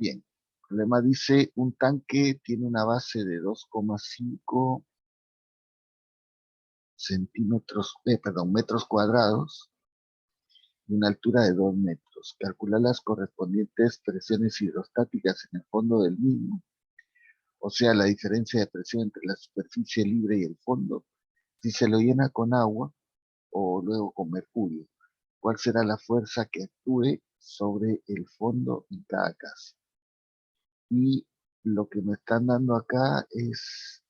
Bien, el problema dice un tanque tiene una base de 2,5 metros cuadrados y una altura de 2 metros. Calcular las correspondientes presiones hidrostáticas en el fondo del mismo, o sea, la diferencia de presión entre la superficie libre y el fondo, si se lo llena con agua o luego con mercurio. ¿Cuál será la fuerza que actúe sobre el fondo en cada caso? Y lo que me están dando acá es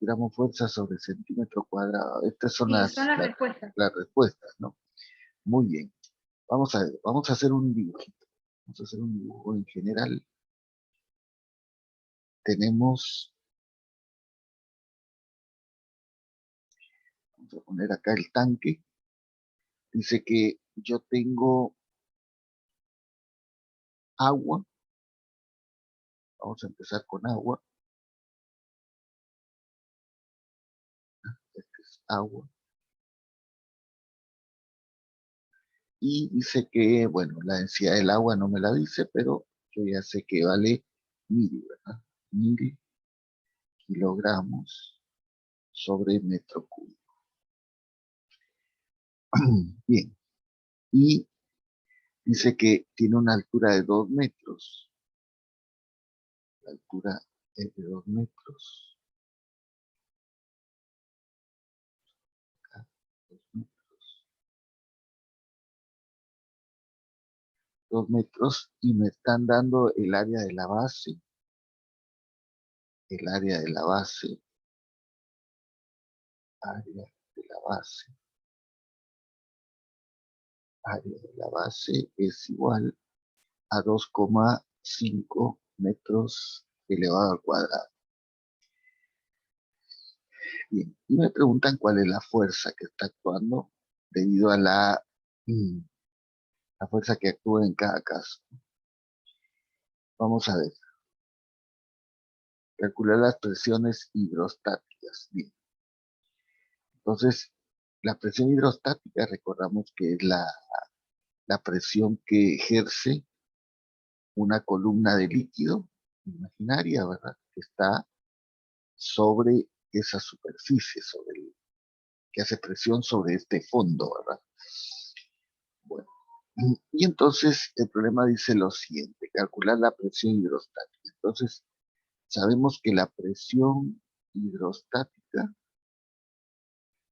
gramo fuerza sobre centímetro cuadrado. Estas son Sí, son las las, respuestas. las respuestas, ¿no? Muy bien. Vamos a ver, vamos a hacer un dibujito. Vamos a hacer un dibujo en general. Tenemos, vamos a poner acá el tanque. Dice que yo tengo agua. Vamos a empezar con agua. Este es agua. Y dice que, bueno, la densidad del agua no me la dice, pero yo ya sé que vale 1000, ¿verdad? 1000 kilogramos sobre metro cúbico. Bien. Y dice que tiene una altura de 2 metros. La altura es de 2 metros. Acá, 2 metros. 2 metros y me están dando el área de la base. El área de la base. Área de la base. Área de la base es igual a 2,5 metros elevado al cuadrado. Bien, y me preguntan cuál es la fuerza que está actuando debido a la fuerza que actúa en cada caso. Vamos a ver, calcular las presiones hidrostáticas. Bien, entonces, la presión hidrostática, recordamos que es la presión que ejerce una columna de líquido imaginaria, ¿verdad? Que está sobre esa superficie, que hace presión sobre este fondo, ¿verdad? Bueno, y entonces el problema dice lo siguiente, calcular la presión hidrostática. Entonces, sabemos que la presión hidrostática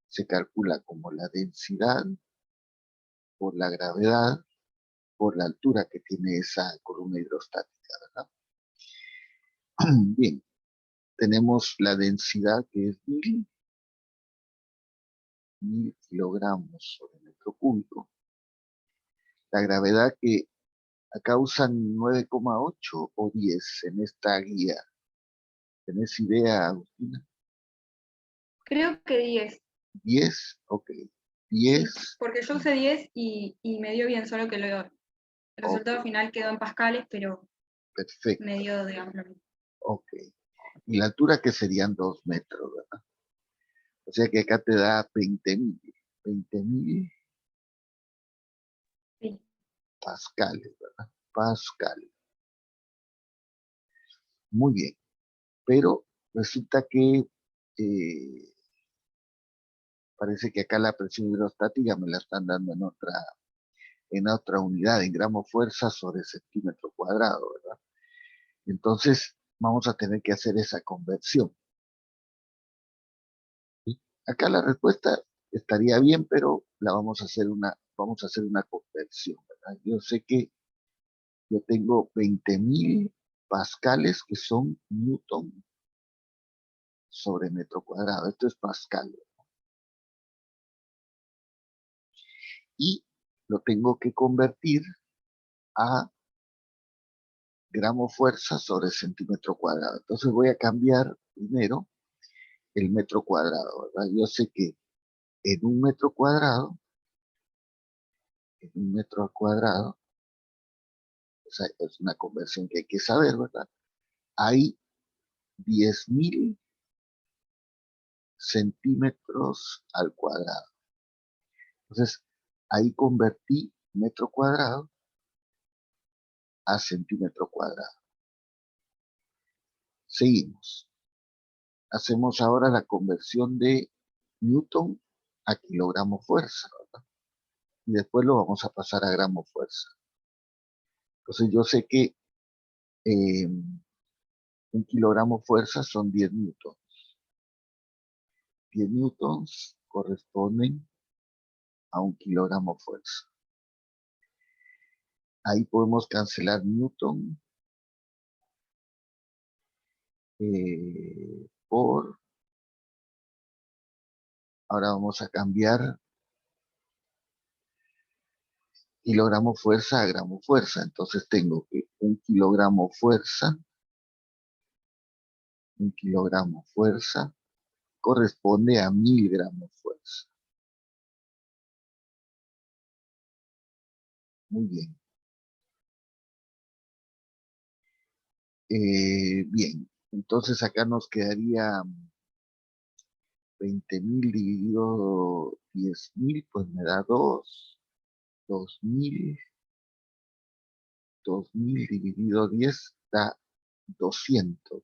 se calcula como la densidad por la gravedad por la altura que tiene esa columna hidrostática, ¿verdad? Bien, tenemos la densidad que es 1000 kilogramos sobre metro cúbico. La gravedad que acá usan 9,8 o 10 en esta guía. ¿Tenés idea, Agustina? Creo que 10. 10, ok. Sí, 10, porque yo usé 10 y me dio bien, solo que el ok, resultado final quedó en pascales, pero me perfecto, dio, digamos, lo mismo. ok. Y la altura que serían 2 metros, ¿verdad? O sea que acá te da 20.000 Sí. pascales, ¿verdad? Pascales. Muy bien. Pero resulta que parece que acá la presión hidrostática me la están dando en otra unidad, en gramos fuerza sobre centímetro cuadrado, ¿verdad? Entonces vamos a tener que hacer esa conversión. ¿Sí? Acá la respuesta estaría bien, pero vamos a hacer una conversión, ¿verdad? Yo sé que yo tengo 20.000 pascales que son newton sobre metro cuadrado. Esto es pascal. Y lo tengo que convertir a gramo fuerza sobre centímetro cuadrado. Entonces voy a cambiar primero el metro cuadrado, ¿verdad? Yo sé que en un metro cuadrado, en un metro al cuadrado, o sea, es una conversión que hay que saber, ¿verdad? Hay 10.000 centímetros al cuadrado. Entonces, ahí convertí metro cuadrado a centímetro cuadrado. Seguimos. Hacemos ahora la conversión de newton a kilogramo fuerza, ¿verdad? Y después lo vamos a pasar a gramo fuerza. Entonces yo sé que un kilogramo fuerza son 10 newtons. 10 newtons corresponden a un kilogramo fuerza. Ahí podemos cancelar newton por... Ahora vamos a cambiar kilogramo fuerza a gramo fuerza. Entonces tengo que un kilogramo fuerza corresponde a 1000 gramos fuerza. Muy bien. Bien, entonces acá nos quedaría 20.000 dividido 10.000, pues me da 2. 2.000. 2.000 dividido 10 da 200.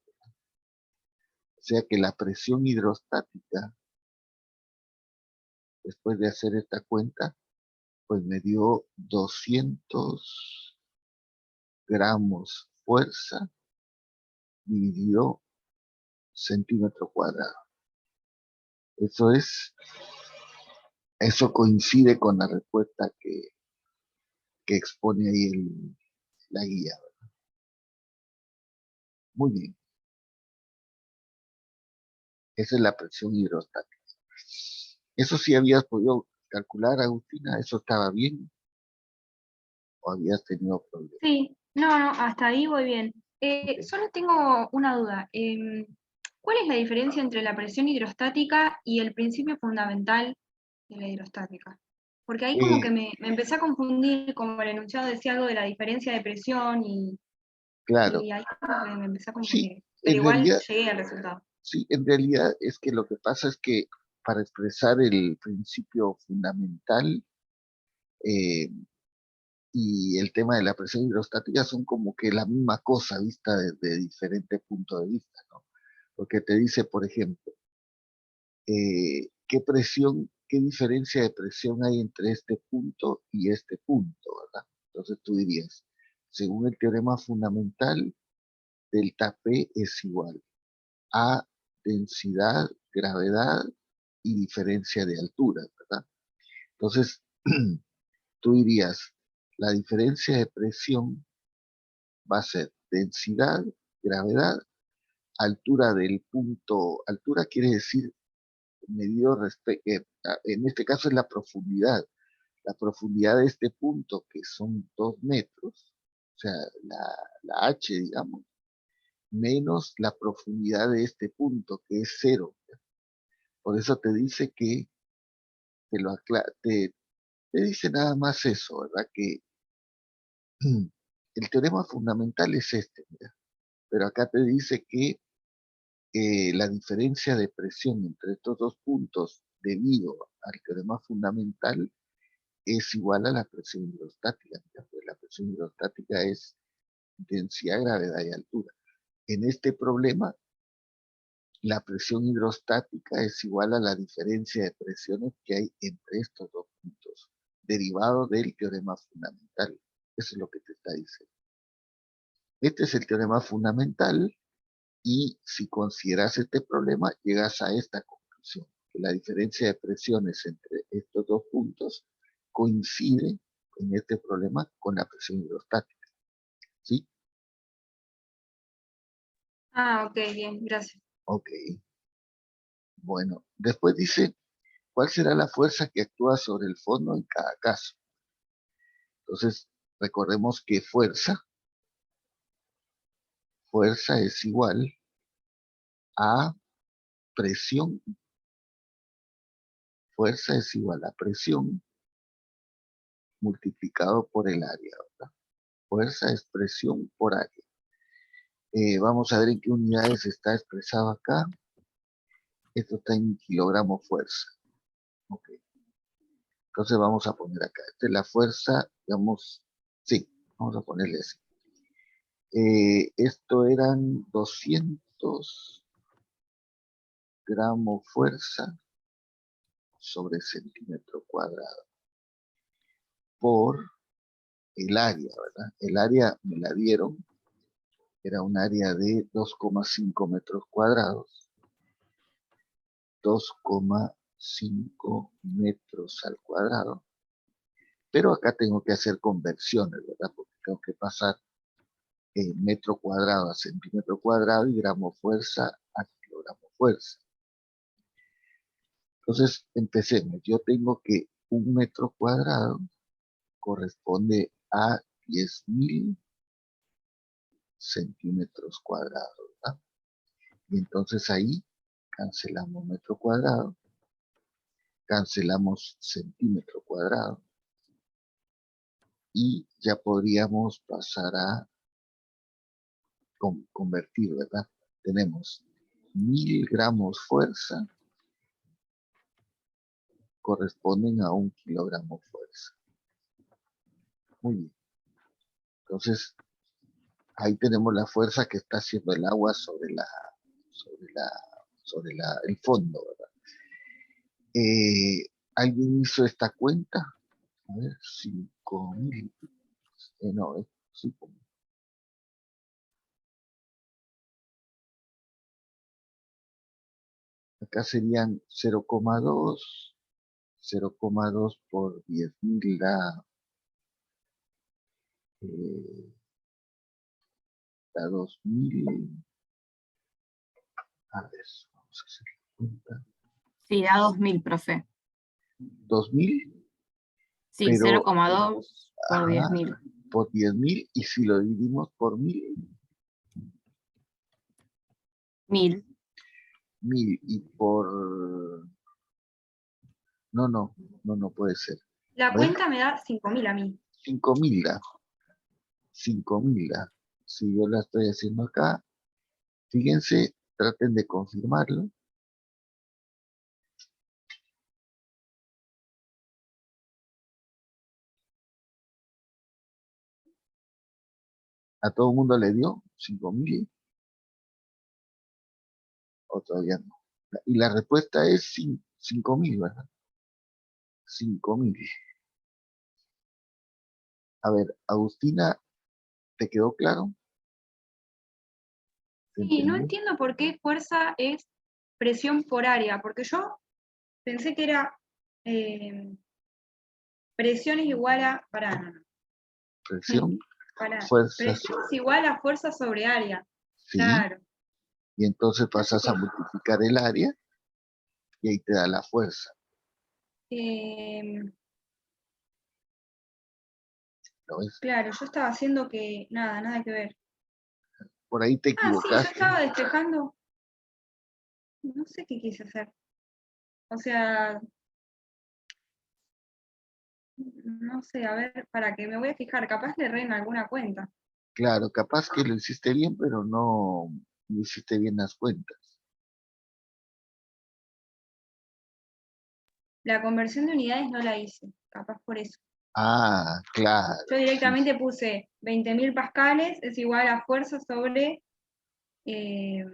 O sea que la presión hidrostática, después de hacer esta cuenta, pues me dio 200 gramos fuerza dividido centímetro cuadrado. Eso coincide con la respuesta que expone ahí la guía. Muy bien. Esa es la presión hidrostática. ¿Eso sí habías podido calcular, Agustina? ¿Eso estaba bien? ¿O habías tenido problemas? Sí, no, hasta ahí voy bien. Okay. Solo tengo una duda. ¿Cuál es la diferencia entre la presión hidrostática y el principio fundamental de la hidrostática? Porque ahí como que me empecé a confundir, como el enunciado decía algo de la diferencia de presión Claro. y ahí como que me empecé a Sí, confundir. Pero en igual realidad, llegué al resultado. sí, en realidad es que lo que pasa es que para expresar el principio fundamental eh, y el tema de la presión hidrostática son como que la misma cosa vista desde diferentes puntos de vista, ¿no? Porque te dice, por ejemplo, qué diferencia de presión hay entre este punto y este punto, ¿verdad? Entonces tú dirías, según el teorema fundamental, delta P es igual a densidad, gravedad y diferencia de altura, ¿verdad? Entonces, tú dirías, la diferencia de presión va a ser densidad, gravedad, altura del punto, altura quiere decir medido respecto, en este caso es la profundidad de este punto que son 2 metros, o sea, la H, digamos, menos la profundidad de este punto que es 0. Por eso te dice que te dice nada más eso, ¿verdad? Que el teorema fundamental es este, mira, pero acá te dice que la diferencia de presión entre estos dos puntos debido al teorema fundamental es igual a la presión hidrostática. Mira, pues la presión hidrostática es densidad, gravedad y altura. En este problema, la presión hidrostática es igual a la diferencia de presiones que hay entre estos dos puntos, derivado del teorema fundamental. Eso es lo que te está diciendo. Este es el teorema fundamental y si consideras este problema, llegas a esta conclusión, que la diferencia de presiones entre estos dos puntos coincide en este problema con la presión hidrostática. ¿Sí? Ah, ok, bien, gracias. Ok. Bueno, después dice, ¿cuál será la fuerza que actúa sobre el fondo en cada caso? Entonces, recordemos que fuerza es igual a presión. Fuerza es igual a presión multiplicado por el área, ¿verdad? Fuerza es presión por área. Vamos a ver en qué unidades está expresado acá. Esto está en kilogramos fuerza. Ok. Entonces vamos a poner acá. Esta es la fuerza, digamos, sí, vamos a ponerle así. Esto eran 200 gramos fuerza sobre centímetro cuadrado por el área, ¿verdad? El área me la dieron, era un área de 2,5 metros cuadrados, 2,5 metros al cuadrado, pero acá tengo que hacer conversiones, ¿verdad? Porque tengo que pasar metro cuadrado a centímetro cuadrado y gramo fuerza a kilogramo fuerza. Entonces, empecemos. Yo tengo que un metro cuadrado corresponde a 10.000 centímetros cuadrados, ¿verdad? Y entonces ahí cancelamos metro cuadrado, cancelamos centímetro cuadrado y ya podríamos pasar a convertir, ¿verdad? Tenemos 1.000 gramos fuerza corresponden a 1 kilogramo fuerza. Muy bien. Entonces, ahí tenemos la fuerza que está haciendo el agua el fondo, ¿verdad? ¿Alguien hizo esta cuenta? A ver, 5.000. No, es 5.000. Acá serían 0,2. 0,2 por 10.000 da 2.000. A ver, vamos a hacer la cuenta. Sí, da 2.000, profe. 2.000, Sí, pero 0,2 por ajá, 10.000. por 10.000, y si lo dividimos por 1.000, 1.000. 1.000 y por... No puede ser. La A ver, cuenta me da 5.000 a mí. 5.000 da. 5.000 da. Si yo la estoy haciendo acá, fíjense, traten de confirmarlo. ¿A todo el mundo le dio 5.000? ¿O todavía no? Y la respuesta es 5.000, ¿verdad? 5.000. A ver, Agustina, ¿te quedó claro? ¿Te Sí, no entendió? entiendo por qué fuerza es presión por área, porque yo pensé que era presión es igual a, Presión, para, fuerza, presión es igual a fuerza sobre área. sí. Claro. Y entonces No sé pasas a qué. multiplicar el área y ahí te da la fuerza. ¿Lo ves? Claro, yo estaba haciendo que nada que ver. Por ahí te Ah, sí, yo equivocaste. estaba despejando. No sé qué quise hacer. O sea, no sé, a ver, para que me voy a fijar, capaz le erré en alguna cuenta. Claro, capaz que lo hiciste bien, pero no hiciste bien las cuentas. La conversión de unidades no la hice, capaz por eso. Ah, claro. Yo Sí, directamente puse 20.000 pascales es igual a fuerza sobre... eh,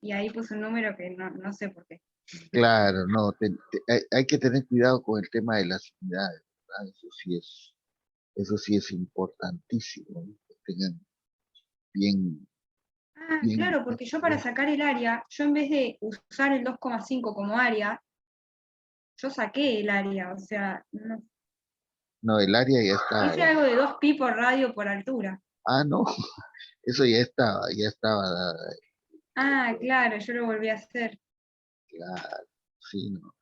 y ahí puse un número que no sé por qué. claro, no. Hay que tener cuidado con el tema de las unidades, ¿verdad? Eso sí es importantísimo, ¿no? Que tengan bien, Ah, bien. claro, porque yo para sacar el área, yo en vez de usar el 2,5 como área, yo saqué el área, o sea, No, el área ya estaba hice ahí. algo de 2 pi por radio por altura. Ah, no, eso ya estaba dada. Ah, claro, yo lo volví a hacer. Claro, sí, ¿no?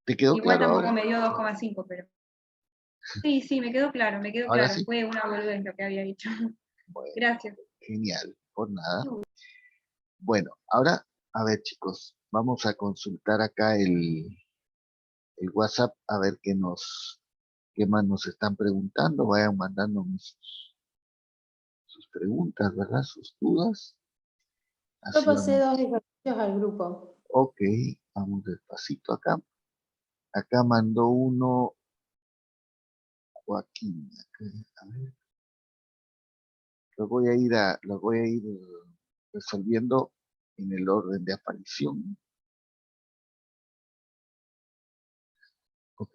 ¿Te quedó Igual claro tampoco ahora? me dio 2,5, pero... Sí, me quedó claro, Ahora sí. Fue una boludez lo que había dicho. Bueno, Gracias. genial, por nada. Bueno, ahora, a ver, chicos, vamos a consultar acá el WhatsApp a ver qué más nos están preguntando. Vayan mandando sus preguntas, ¿verdad? Sus dudas. Yo Así pasé vamos. 2 ejercicios al grupo. Ok, vamos despacito acá. Acá mandó uno Joaquín. A ver. Los voy a ir resolviendo en el orden de aparición. Ok.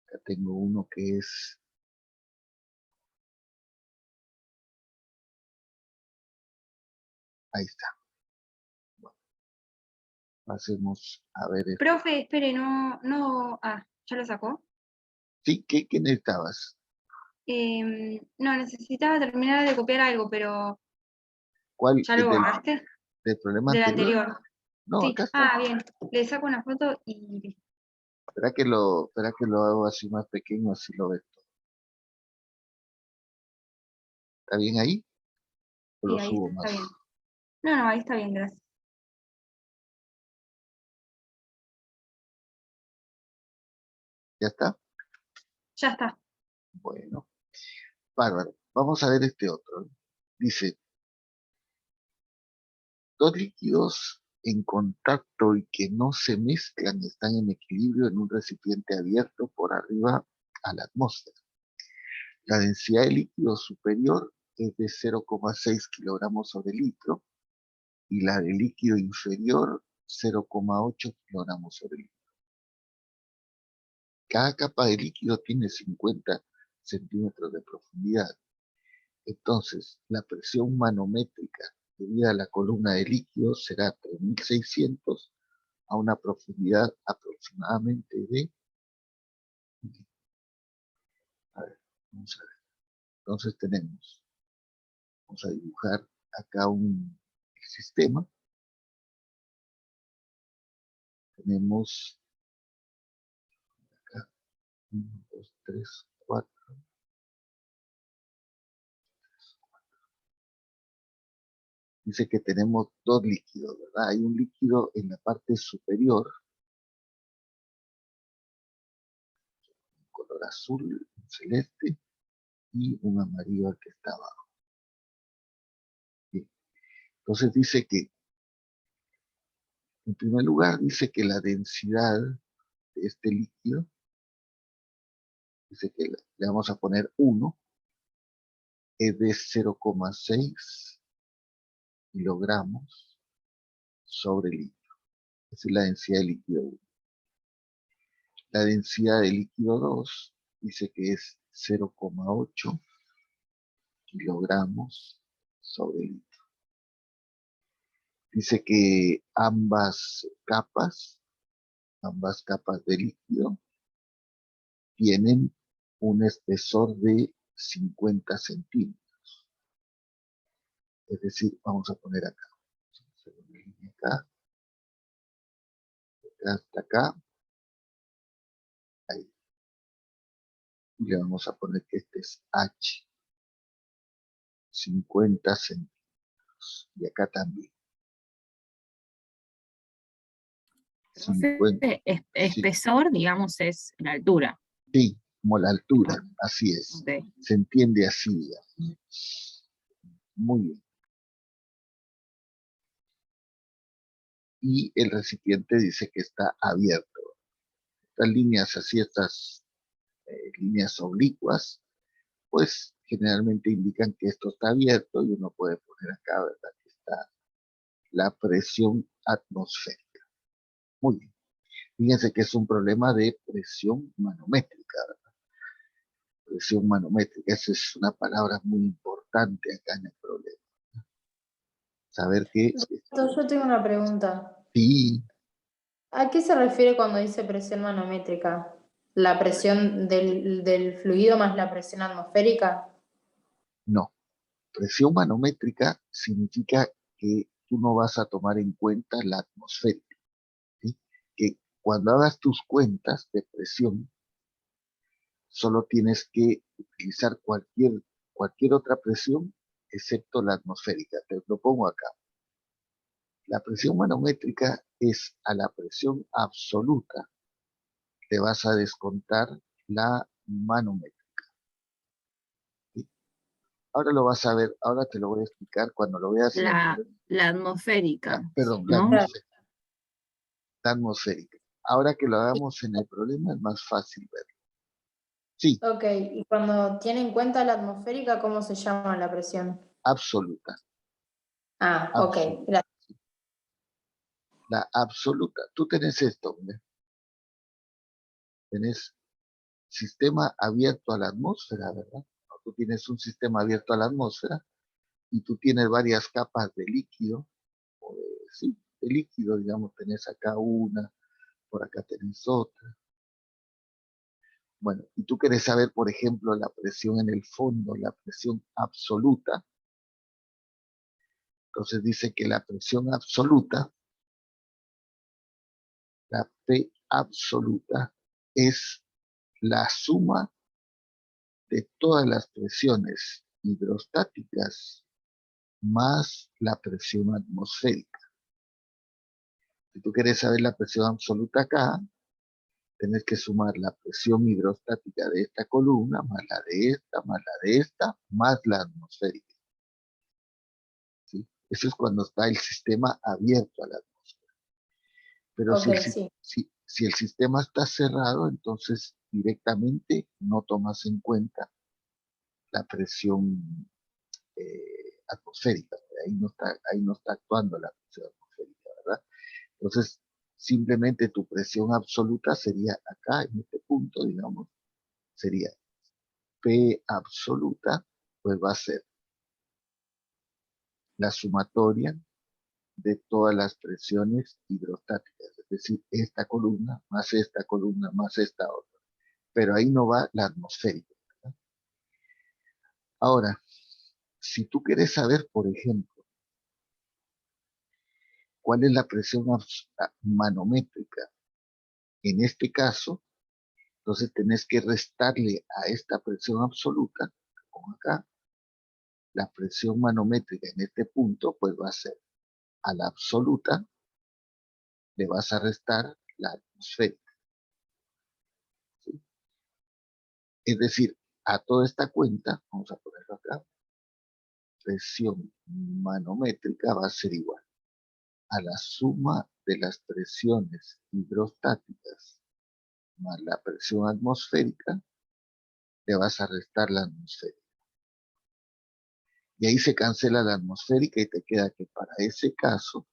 Acá tengo uno que es... Ahí está. Bueno, hacemos, a ver, Profe, espere, ¿ya lo sacó? sí, ¿qué necesitabas? No, necesitaba terminar de copiar algo, pero ¿Cuál? ¿ya lo borraste? Del problema Del anterior? anterior. No, Sí, acá está. bien. Le saco una foto y listo. Espera que lo hago así más pequeño, así lo ves todo. ¿Está bien ahí? ¿O Sí, lo ahí subo está más? bien. No, ahí está bien, gracias. ¿Ya está? Ya está. Bueno, bárbaro. Vamos a ver este otro. Dice, dos líquidos en contacto y que no se mezclan están en equilibrio en un recipiente abierto por arriba a la atmósfera. La densidad de líquido superior es de 0,6 kilogramos sobre litro y la de líquido inferior 0,8 kilogramos sobre litro. Cada capa de líquido tiene 50 centímetros de profundidad. Entonces, la presión manométrica debida a la columna de líquido será 3600 a una profundidad aproximadamente de... A ver, vamos a ver. Entonces vamos a dibujar acá un sistema. Tenemos acá 1, 2, 3, 4. Dice que tenemos dos líquidos, ¿verdad? Hay un líquido en la parte superior, color azul, un celeste, y un amarillo que está abajo. Bien. Entonces dice que, en primer lugar, dice que la densidad de este líquido, dice que le vamos a poner 1, es de 0,6 kilogramos sobre litro. Esa es la densidad del líquido 1. La densidad del líquido 2 dice que es 0,8 kilogramos sobre litro. Dice que ambas capas de líquido tienen un espesor de 50 centímetros. Es decir, vamos a poner acá. Vamos a hacer una línea acá, hasta acá, ahí. Y le vamos a poner que este es H, 50 centímetros. Y acá también. 50, sí, Espesor, digamos, es la altura. sí, como la altura, así es. Ok. Se entiende así, digamos. Muy bien. Y el recipiente dice que está abierto. Estas líneas así, estas líneas oblicuas, pues generalmente indican que esto está abierto y uno puede poner acá, ¿verdad? Que está la presión atmosférica. Muy bien. Fíjense que es un problema de presión manométrica, ¿verdad? Presión manométrica, esa es una palabra muy importante acá en el problema. Saber que Doctor, yo tengo una pregunta. sí, ¿A qué se refiere cuando dice presión manométrica? ¿La presión del fluido más la presión atmosférica? no. Presión manométrica significa que tú no vas a tomar en cuenta la atmosférica, ¿sí? Que cuando hagas tus cuentas de presión, solo tienes que utilizar cualquier otra presión excepto la atmosférica. Te lo pongo acá. La presión manométrica es a la presión absoluta. Te vas a descontar la manométrica. ¿Sí? Ahora lo vas a ver, ahora te lo voy a explicar cuando lo veas en el problema. La atmosférica, Perdón, ¿no? la atmosférica. Ahora que lo hagamos en el problema es más fácil verlo. Sí, Ok, y cuando tiene en cuenta la atmosférica, ¿cómo se llama la presión? absoluta, Ah, ok, absoluta. gracias. La absoluta. Tú tenés esto, hombre. Tenés sistema abierto a la atmósfera, ¿verdad? ¿No? Tú tienes un sistema abierto a la atmósfera y tú tienes varias capas de líquido, o de, sí, de líquido, digamos, tenés acá una, por acá tenés otra. Bueno, y tú querés saber, por ejemplo, la presión en el fondo, la presión absoluta. Entonces dice que la presión absoluta, la P absoluta, es la suma de todas las presiones hidrostáticas más la presión atmosférica. Si tú quieres saber la presión absoluta acá, tienes que sumar la presión hidrostática de esta columna, más la de esta, más la de esta, más la atmosférica. ¿Sí? Eso es cuando está el sistema abierto a la atmósfera. Pero Ok, sí. si el sistema está cerrado, entonces directamente no tomas en cuenta la presión atmosférica. Ahí no está actuando la presión atmosférica, ¿verdad? Entonces, simplemente tu presión absoluta sería acá, en este punto, digamos, sería P absoluta, pues va a ser la sumatoria de todas las presiones hidrostáticas, es decir, esta columna, más esta otra. Pero ahí no va la atmosférica, ¿verdad? Ahora, si tú quieres saber, por ejemplo, cuál es la presión manométrica en este caso, entonces tenés que restarle a esta presión absoluta, como acá, la presión manométrica en este punto, pues va a ser a la absoluta, le vas a restar la atmosférica. ¿Sí? Es decir, a toda esta cuenta, vamos a ponerlo acá, presión manométrica va a ser igual a la suma de las presiones hidrostáticas más la presión atmosférica, le vas a restar la atmosférica. Y ahí se cancela la atmosférica y te queda que para ese caso,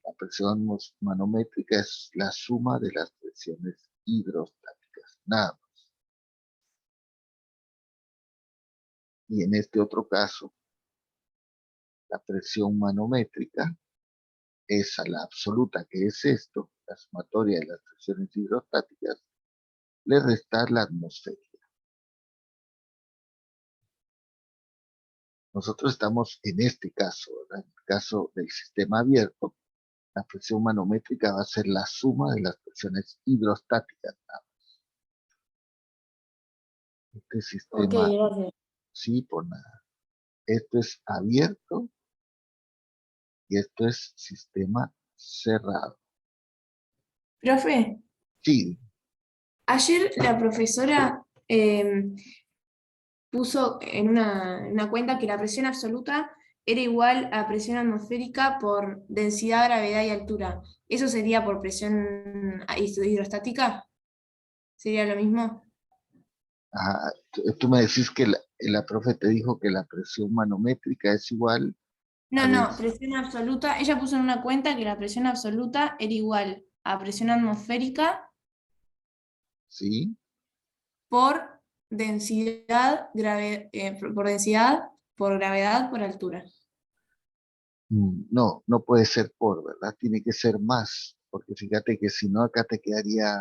la presión manométrica es la suma de las presiones hidrostáticas, nada más. Y en este otro caso, la presión manométrica es a la absoluta, que es esto, la sumatoria de las presiones hidrostáticas, le restar la atmosférica. Nosotros estamos en este caso, ¿verdad? En el caso del sistema abierto, la presión manométrica va a ser la suma de las presiones hidrostáticas. Este Ok, sistema, gracias. sí, por nada. Esto es abierto y esto es sistema cerrado. Profe, Sí, ayer la profesora puso en una cuenta que la presión absoluta era igual a presión atmosférica por densidad, gravedad y altura. ¿Eso sería por presión hidrostática? ¿Sería lo mismo? tú me decís que la profe te dijo que la presión manométrica es igual a No, no, presión absoluta. Ella puso en una cuenta que la presión absoluta era igual a presión atmosférica ¿sí? por densidad, por densidad, por gravedad, por altura. No, no puede ser por, ¿verdad? Tiene que ser más, porque fíjate que si no acá te quedaría,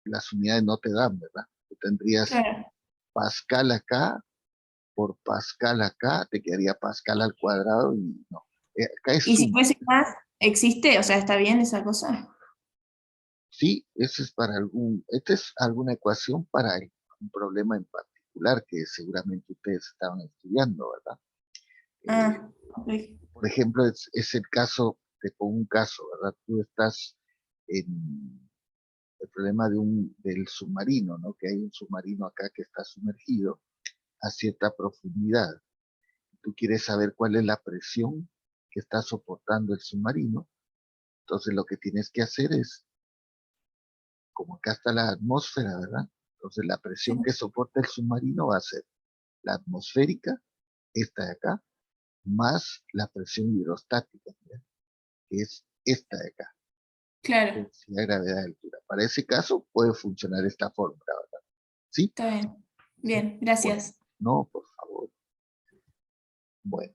las unidades no te dan, ¿verdad? Tú tendrías Claro. Pascal acá por Pascal acá, te quedaría Pascal al cuadrado y no. Acá es Y si suma. fuese más, ¿existe? O sea, ¿está bien esa cosa? Sí, eso es para esta es alguna ecuación para un problema en particular que seguramente ustedes estaban estudiando, ¿verdad? Eh, Ah, ok. por ejemplo, es el caso, te pongo un caso, ¿verdad? Tú estás en el problema del submarino, ¿no? Que hay un submarino acá que está sumergido a cierta profundidad. Tú quieres saber cuál es la presión que está soportando el submarino. Entonces lo que tienes que hacer es, como acá está la atmósfera, ¿verdad? Entonces la presión que soporta el submarino va a ser la atmosférica, esta de acá, más la presión hidrostática, ¿ya? Que es esta de acá, Claro, densidad, gravedad, altura. Para ese caso puede funcionar esta fórmula, ¿verdad? ¿Sí? está bien. ¿Sí? Bien, gracias. No, por favor. Bueno,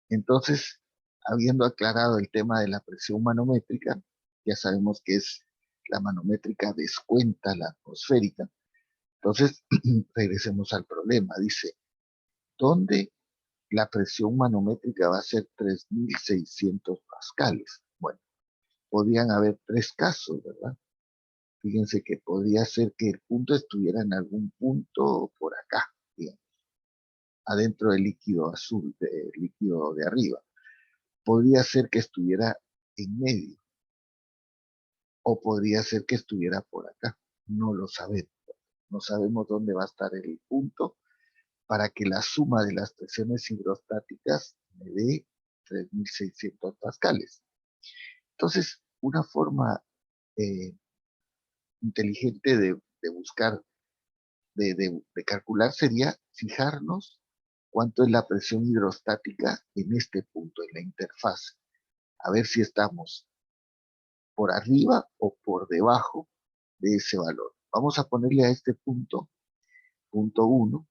entonces, habiendo aclarado el tema de la presión manométrica, ya sabemos que es la manométrica descuenta la atmosférica. Entonces, regresemos al problema. Dice, ¿dónde la presión manométrica va a ser 3.600 pascales? Bueno, podrían haber tres casos, ¿verdad? Fíjense que podría ser que el punto estuviera en algún punto por acá, digamos, adentro del líquido azul, del líquido de arriba. Podría ser que estuviera en medio, o podría ser que estuviera por acá. No lo sabemos. No sabemos dónde va a estar el punto para que la suma de las presiones hidrostáticas me dé 3.600 pascales. Entonces, una forma eh, inteligente de buscar, de calcular sería fijarnos cuánto es la presión hidrostática en este punto, en la interfaz. A ver si estamos por arriba o por debajo de ese valor. Vamos a ponerle a este punto, punto 1,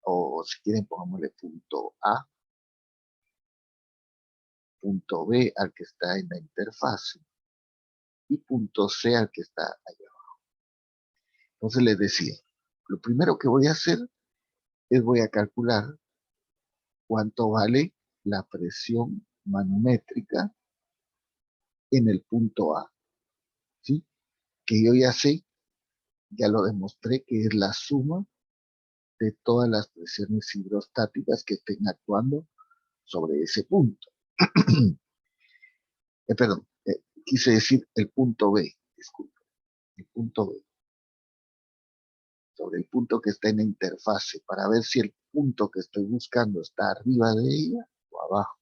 o si quieren pongámosle punto A, punto B al que está en la interfaz y punto C al que está allá abajo. Entonces les decía, lo primero que voy a hacer es voy a calcular cuánto vale la presión manométrica en el punto A, ¿sí? Que yo ya sé, ya lo demostré, que es la suma de todas las presiones hidrostáticas que estén actuando sobre ese punto. Perdón, quise decir el punto B, disculpe, el punto B, sobre el punto que está en la interfase, para ver si el punto que estoy buscando está arriba de ella o abajo.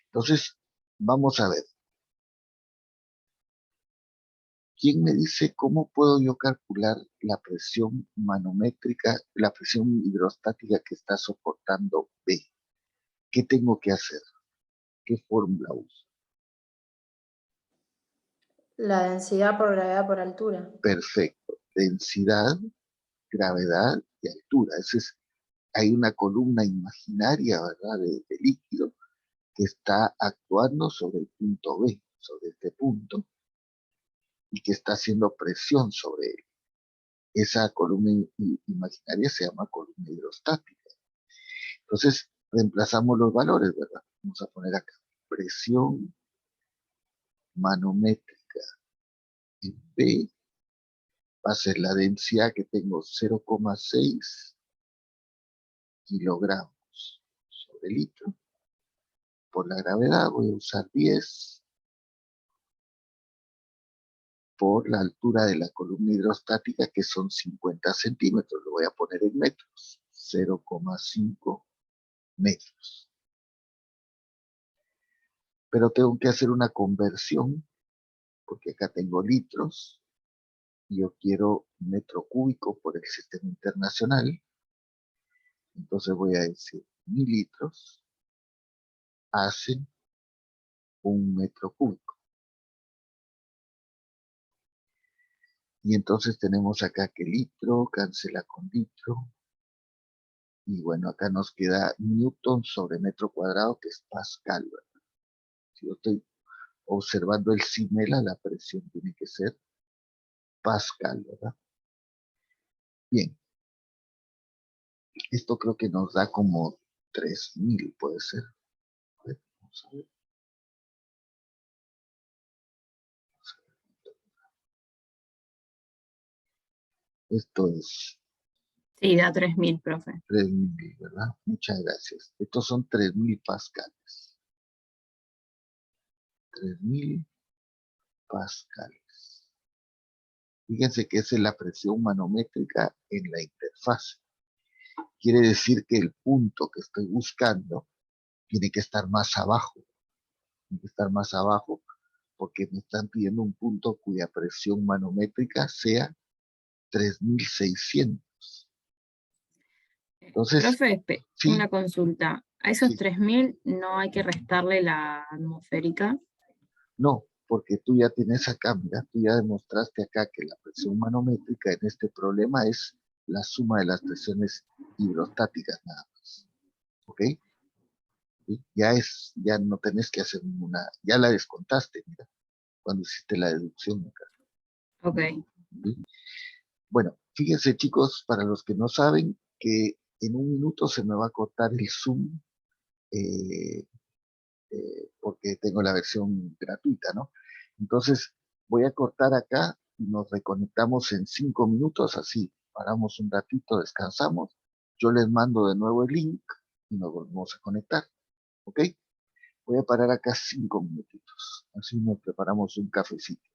Entonces, vamos a ver. ¿Quién me dice cómo puedo yo calcular la presión manométrica, la presión hidrostática que está soportando B? ¿Qué tengo que hacer? ¿Qué fórmula uso? La densidad por gravedad por altura. Perfecto. Densidad, gravedad y altura. Hay una columna imaginaria, ¿verdad?, de líquido que está actuando sobre el punto B, sobre este punto, y que está haciendo presión sobre él. Esa columna imaginaria se llama columna hidrostática. Entonces, reemplazamos los valores, ¿verdad? Vamos a poner acá presión manométrica en B va a ser la densidad que tengo 0,6 kilogramos sobre litro. Por la gravedad voy a usar 10. Por la altura de la columna hidrostática, que son 50 centímetros, lo voy a poner en metros, 0,5 metros. Pero tengo que hacer una conversión, porque acá tengo litros, y yo quiero metro cúbico por el sistema internacional. Entonces voy a decir 1000 litros hacen 1 metro cúbico. Y entonces tenemos acá que litro cancela con litro. Y bueno, acá nos queda newton sobre metro cuadrado, que es pascal, ¿verdad? Si yo estoy observando el Simela, la presión tiene que ser pascal, ¿verdad? Bien. Esto creo que nos da como 3000, puede ser. A ver, vamos a ver. Esto es Sí, da 3000, profe. 3000, ¿verdad? Muchas gracias. Estos son 3000 pascales. 3000 pascales. Fíjense que esa es la presión manométrica en la interfaz. Quiere decir que el punto que estoy buscando tiene que estar más abajo. Tiene que estar más abajo porque me están pidiendo un punto cuya presión manométrica sea 3600. Entonces, Profe, sí, una consulta. A esos sí, 3000 no hay que restarle la atmosférica. no, porque tú ya tienes acá, mira, tú ya demostraste acá que la presión manométrica en este problema es la suma de las presiones hidrostáticas nada más. ¿Ok? ¿Sí? Ya no tenés que hacer ninguna, ya la descontaste, mira, cuando hiciste la deducción acá. Ok. ¿Sí? Bueno, fíjense chicos, para los que no saben, que en un minuto se me va a cortar el Zoom, eh, porque tengo la versión gratuita, ¿no? Entonces, voy a cortar acá y nos reconectamos en 5 minutos, así, paramos un ratito, descansamos, yo les mando de nuevo el link y nos volvemos a conectar, ¿ok? Voy a parar acá 5 minutitos, así nos preparamos un cafecito.